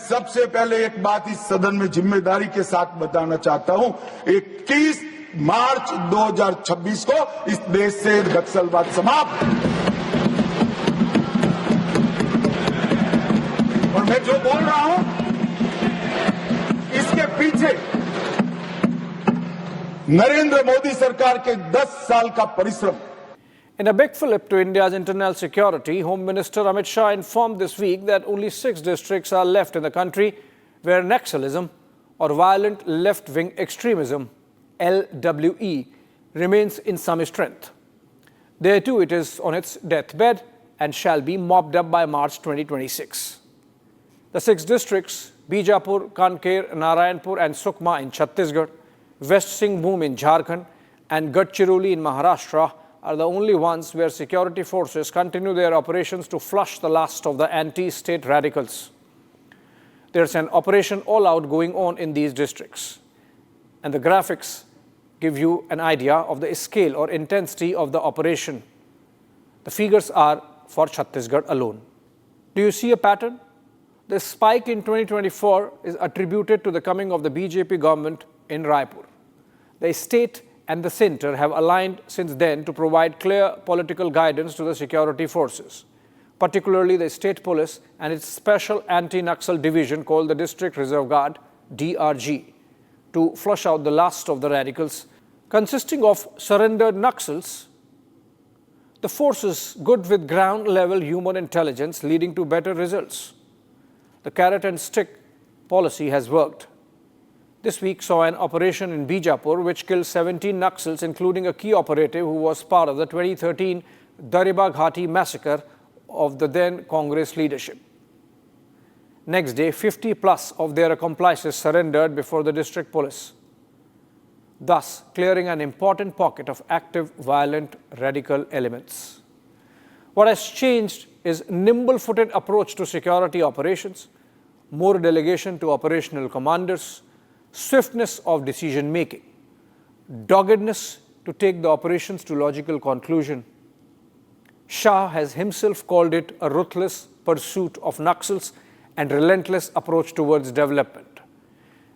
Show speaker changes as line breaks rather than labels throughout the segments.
सबसे पहले एक बात इस सदन में जिम्मेदारी के साथ बताना चाहता हूं, 21 मार्च 2026 को इस देश से नक्सलवाद समाप्त। और मैं जो बोल रहा हूं इसके पीछे नरेंद्र मोदी सरकार के 10 साल का परिश्रम।
In a big fillip to India's internal security, Home Minister Amit Shah informed this week that only 6 districts are left in the country where Naxalism or violent left-wing extremism, LWE, remains in some strength. There too it is on its deathbed and shall be mopped up by March 2026. The 6 districts, Bijapur, Kanker, Narayanpur and Sukma in Chhattisgarh, West Singhbhum in Jharkhand and Gadchiroli in Maharashtra, are the only ones where security forces continue their operations to flush the last of the anti-state radicals. There's an operation all-out going on in these districts, and the graphics give you an idea of the scale or intensity of the operation. The figures are for Chhattisgarh alone. Do you see a pattern? The spike in 2024 is attributed to the coming of the BJP government in Raipur. The state and the centre have aligned since then to provide clear political guidance to the security forces, particularly the state police and its special anti-Naxal division called the District Reserve Guard, DRG, to flush out the last of the radicals. Consisting of surrendered Naxals, the forces good with ground-level human intelligence leading to better results. The carrot and stick policy has worked. This week saw an operation in Bijapur which killed 17 Naxals, including a key operative who was part of the 2013 Dariba Ghati massacre of the then Congress leadership. Next day, 50 plus of their accomplices surrendered before the district police, thus clearing an important pocket of active, violent, radical elements. What has changed is nimble-footed approach to security operations, more delegation to operational commanders, swiftness of decision-making, doggedness to take the operations to logical conclusion. Shah has himself called it a ruthless pursuit of Naxals and relentless approach towards development.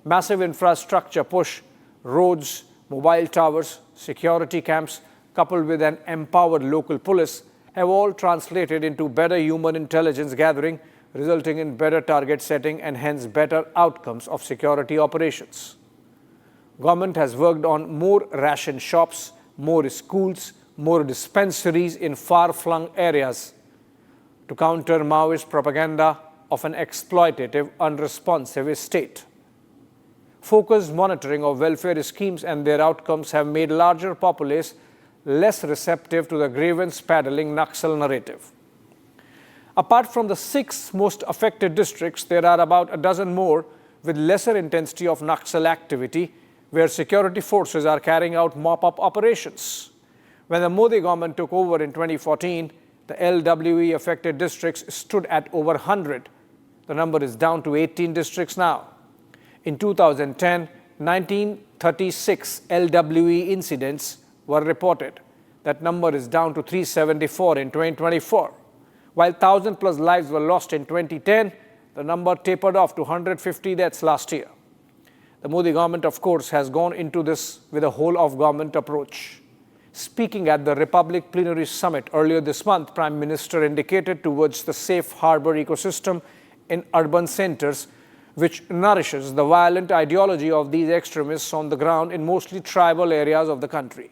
Massive infrastructure push, roads, mobile towers, security camps, coupled with an empowered local police, have all translated into better human intelligence gathering, resulting in better target setting and hence better outcomes of security operations. Government has worked on more ration shops, more schools, more dispensaries in far-flung areas to counter Maoist propaganda of an exploitative, unresponsive state. Focused monitoring of welfare schemes and their outcomes have made larger populace less receptive to the grievance-peddling Naxal narrative. Apart from the 6 most affected districts, there are about a dozen more with lesser intensity of Naxal activity where security forces are carrying out mop-up operations. When the Modi government took over in 2014, the LWE affected districts stood at over 100. The number is down to 18 districts now. In 2010, 1936 LWE incidents were reported. That number is down to 374 in 2024. While 1,000 plus lives were lost in 2010, the number tapered off to 150 deaths last year. The Modi government, of course, has gone into this with a whole-of-government approach. Speaking at the Republic Plenary Summit earlier this month, Prime Minister indicated towards the safe harbour ecosystem in urban centres, which nourishes the violent ideology of these extremists on the ground in mostly tribal areas of the country,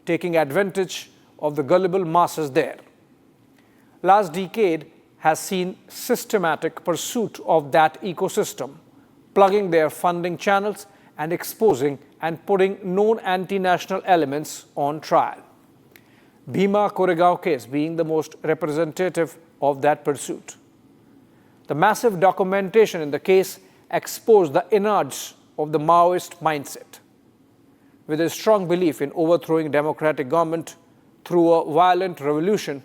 taking advantage of the gullible masses there. Last decade has seen systematic pursuit of that ecosystem, plugging their funding channels and exposing and putting known anti-national elements on trial. Bhima Koregaon case being the most representative of that pursuit. The massive documentation in the case exposed the innards of the Maoist mindset. With a strong belief in overthrowing democratic government through a violent revolution,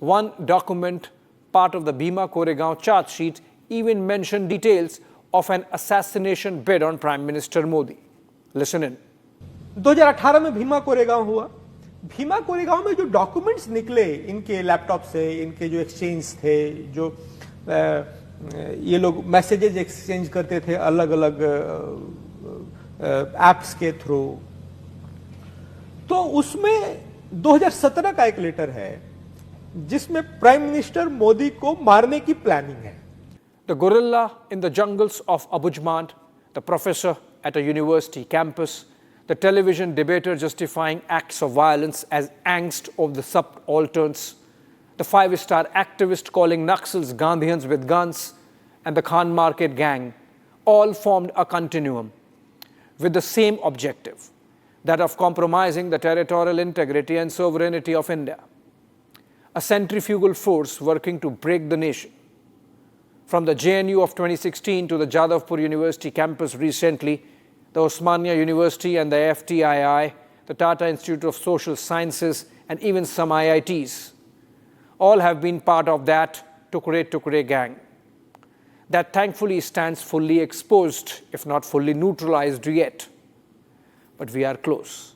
one document, part of the Bhima Koregaon charge sheet, even mentioned details of an assassination bid on Prime Minister Modi. Listen in.
2018 में भीमा कोरेगांव हुआ। भीमा कोरेगांव में जो documents निकले इनके laptop से, इनके जो exchange थे, जो ये लोग मैसेजेस एक्सचेंज करते थे अलग अलग एप्स के थ्रू। तो उसमें 2017 का एक लेटर है जिसमें प्राइम मिनिस्टर मोदी को मारने की प्लानिंग है।
The gorilla in the jungles of Abujmand, the professor at a university campus, the television debater justifying acts of violence as angst of the subalterns, the five-star activist calling Naxals Gandhians with guns, and the Khan Market gang all formed a continuum with the same objective, that of compromising the territorial integrity and sovereignty of India. A centrifugal force working to break the nation. From the JNU of 2016 to the Jadavpur University campus recently, the Osmania University and the FTII, the Tata Institute of Social Sciences, and even some IITs, all have been part of that Tukre gang. That thankfully stands fully exposed, if not fully neutralized yet. But we are close.